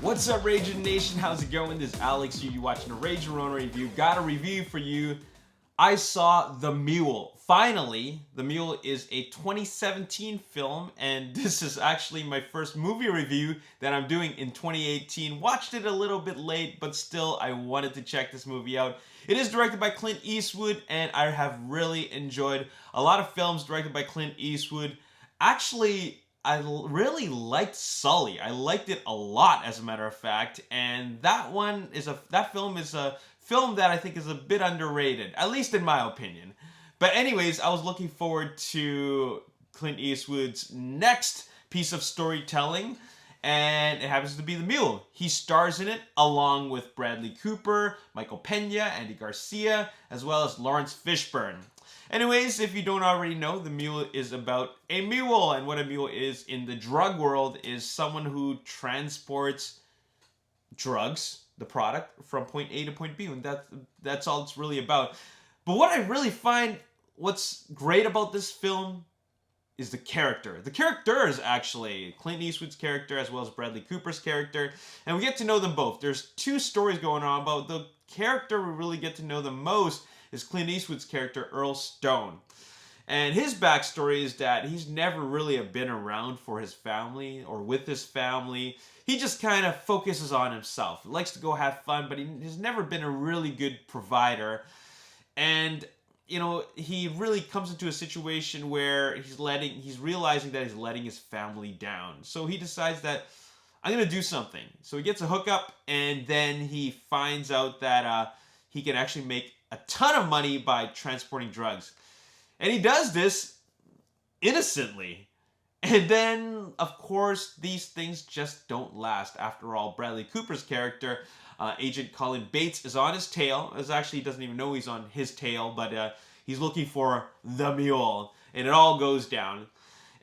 What's up, Ragin Nation? How's it going? This is Alex here. You're watching a Ragin Ronin review. Got a review for you. I saw The Mule. Finally, The Mule is a 2017 film, and this is actually my first movie review that I'm doing in 2018. Watched it a little bit late, but still, I wanted to check this movie out. It is directed by Clint Eastwood, and I have really enjoyed a lot of films directed by Clint Eastwood. Actually, I really liked Sully. I liked it a lot, as a matter of fact, and that film is a film that I think is a bit underrated, at least in my opinion. But anyways, I was looking forward to Clint Eastwood's next piece of storytelling, and it happens to be The Mule. He stars in it along with Bradley Cooper, Michael Pena, Andy Garcia, as well as Lawrence Fishburne. Anyways, if you don't already know, The Mule is about a mule, and what a mule is in the drug world is someone who transports drugs, the product, from point A to point B, and that's all it's really about. But what I really find what's great about this film is the character. The characters, actually. Clint Eastwood's character as well as Bradley Cooper's character, and we get to know them both. There's two stories going on, but the character we really get to know the most is Clint Eastwood's character, Earl Stone. And his backstory is that he's never really been around for his family or with his family. He just kind of focuses on himself. He likes to go have fun, but he's never been a really good provider. And, you know, he really comes into a situation where he's realizing that he's letting his family down. So he decides that, I'm going to do something. So he gets a hookup, and then he finds out that he can actually make a ton of money by transporting drugs. And he does this innocently. And then, of course, these things just don't last. After all, Bradley Cooper's character, Agent Colin Bates, is on his tail. He doesn't even know he's on his tail, but he's looking for the mule. And it all goes down.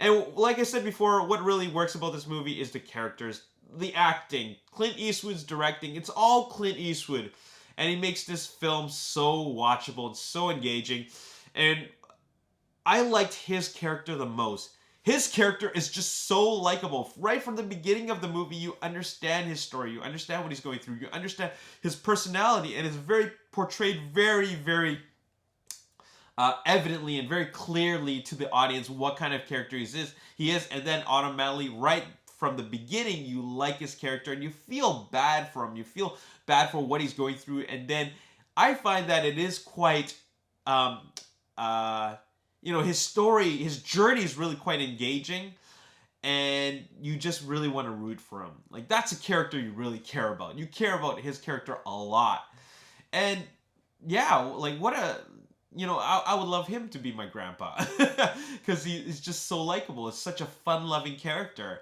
And like I said before, what really works about this movie is the characters, the acting, Clint Eastwood's directing. It's all Clint Eastwood. And he makes this film so watchable and so engaging. And I liked his character the most. His character is just so likable. Right from the beginning of the movie, you understand his story. You understand what he's going through. You understand his personality. And it's portrayed very, very evidently and very clearly to the audience what kind of character he is. And then automatically, right from the beginning, you like his character and you feel bad for him. You feel bad for what he's going through. And then I find that it is quite, his story, his journey is really quite engaging. And you just really want to root for him. Like, that's a character you really care about. You care about his character a lot. And yeah, like I would love him to be my grandpa. Because he's just so likable. It's such a fun-loving character.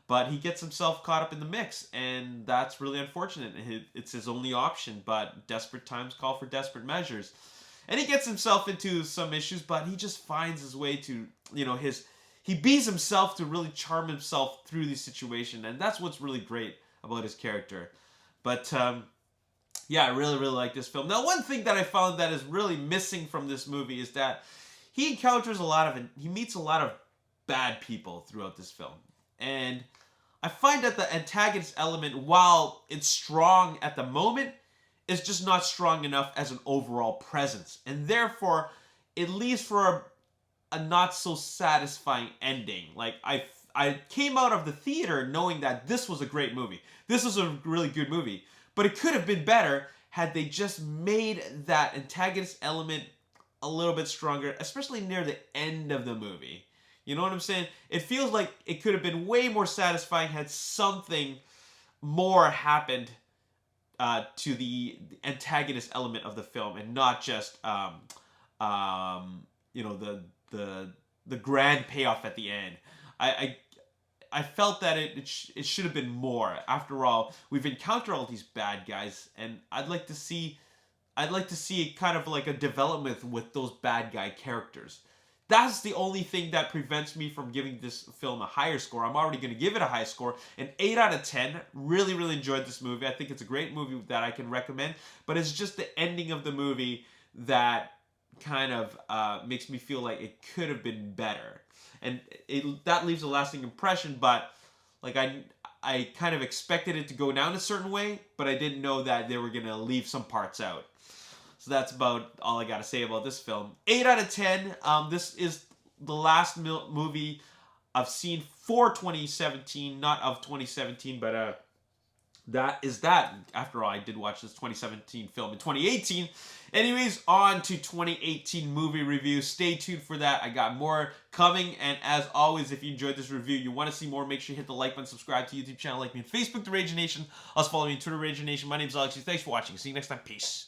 But he gets himself caught up in the mix, and that's really unfortunate. It's his only option, but desperate times call for desperate measures. And he gets himself into some issues, but he just finds his way to, he bees himself to really charm himself through the situation, and that's what's really great about his character. But, yeah, I really, really like this film. Now, one thing that I found that is really missing from this movie is that he meets a lot of bad people throughout this film. And I find that the antagonist element, while it's strong at the moment, is just not strong enough as an overall presence. And therefore, it leaves for a not so satisfying ending. Like, I came out of the theater knowing that this was a great movie. This was a really good movie. But it could have been better had they just made that antagonist element a little bit stronger, especially near the end of the movie. You know what I'm saying? It feels like it could have been way more satisfying had something more happened to the antagonist element of the film, and not just the grand payoff at the end. I felt that it should have been more. After all, we've encountered all these bad guys, and I'd like to see kind of like a development with those bad guy characters. That's the only thing that prevents me from giving this film a higher score. I'm already going to give it a high score, an 8 out of 10. Really, really enjoyed this movie. I think it's a great movie that I can recommend, but it's just the ending of the movie that kind of makes me feel like it could have been better. And that leaves a lasting impression, but like I I kind of expected it to go down a certain way, but I didn't know that they were going to leave some parts out. So that's about all I got to say about this film. 8 out of 10. This is the last movie I've seen for 2017, not of 2017, but that is that. After all, I did watch this 2017 film in 2018. Anyways, on to 2018 movie review. Stay tuned for that. I got more coming. And as always, if you enjoyed this review, you want to see more, make sure you hit the like button, subscribe to the YouTube channel, like me on Facebook, The Ragin Nation. Also follow me on Twitter, Ragin Nation. My name is Alex. Thanks for watching. See you next time. Peace.